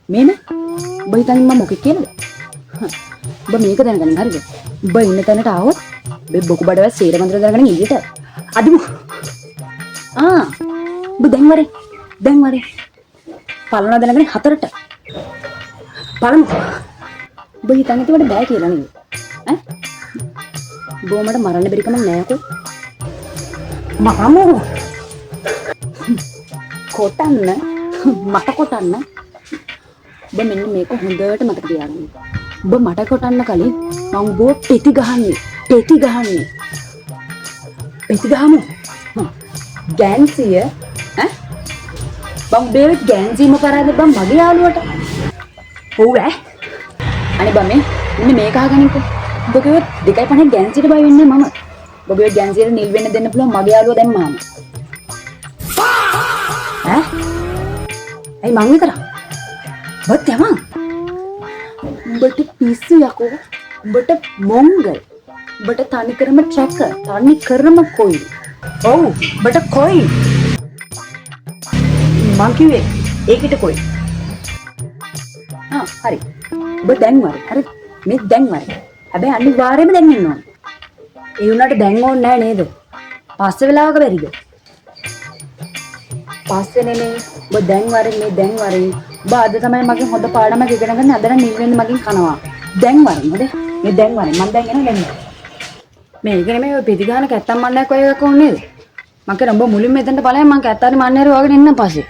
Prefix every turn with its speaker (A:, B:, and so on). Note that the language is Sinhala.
A: මේන ඔබ හිතන්නේ මම මොකෙක් කියලාද? ඔබ මේක දැනගන්න හරිද? ඔබ ඉන්න තැනට ආවොත් ඔබ බොකු බඩවැල් සේරමන්ත්‍ර දාගෙන එළියට අදිමු. ඔබ දැන් වරේ පලනවා දැනගෙන හතරට පලමු. ඔබ හිතන්නේ ඒකට බෑ කියලා නේද? ඈ බොමඩ මරන්න බැරි කම නෑකෝ. මමෝ කොටන්න මට කොටන්න. ඔබ මෙන්න මේක හොඳට මතක තියාගන්න. ඔබ මට කොටන්න කලින් මම ඔබව පෙති ගහන්නේ. පෙති ගහමු. ගෑන්සිය ඈ බං බේත් ගෑන්සිම කරාද බං මගේ යාළුවට. ඔව් ඈ අනේ බං මෙන්න මේක අහගන්නකෝ. ඔබ කිව්වොත් 2.5 ගෑන්සියට බය වෙන්නේ මම. ඔබ කිව්වොත් ගෑන්සියට නිල් වෙන්න දෙන්න පුළුවන් මගේ යාළුවා දැම්මාම. ඈ ඇයි මං විතරක්? බත් යමං. උඹට පිස්සු යකෝ. උඹට මොංගල්. උඹට තනිකරම ට්‍රැකර්. තනිකරම කොයි. ඔව් උඹට කොයි. මං කිව්වේ ඒකිට කොයි. හරි. ඔබ දැන් වරේ. හරි. මේ දැන් වරේ. හැබැයි අනිවාර්යයෙන්ම දැන් ඉන්න ඕනේ. ඒ උනාට දැන් ඕනේ නෑ නේද? පස්සේ වෙලාවක බැරිද? පස්සේ නෙමෙයි. ඔබ දැන් වරේ. ඔබ අද තමයි මගෙන් හොඳ පාඩමක් ඉගෙන ගන්න. අද නම් නිල් වෙන්න මගෙන් කනවා. දැන් වරේ නේද? මේ දැන් වරේ. මම දැන් එනවා දැන්. මේක නෙමෙයි ඔය පිටිගාන කැත්තම් මන්නයක් ඔය එකක් ඕනේ නේද? මම කියන ඔබ මුලින්ම එතනට ඵලයන් මම කැත්තාරි මන්නේර වගේ එන්න පස්සේ.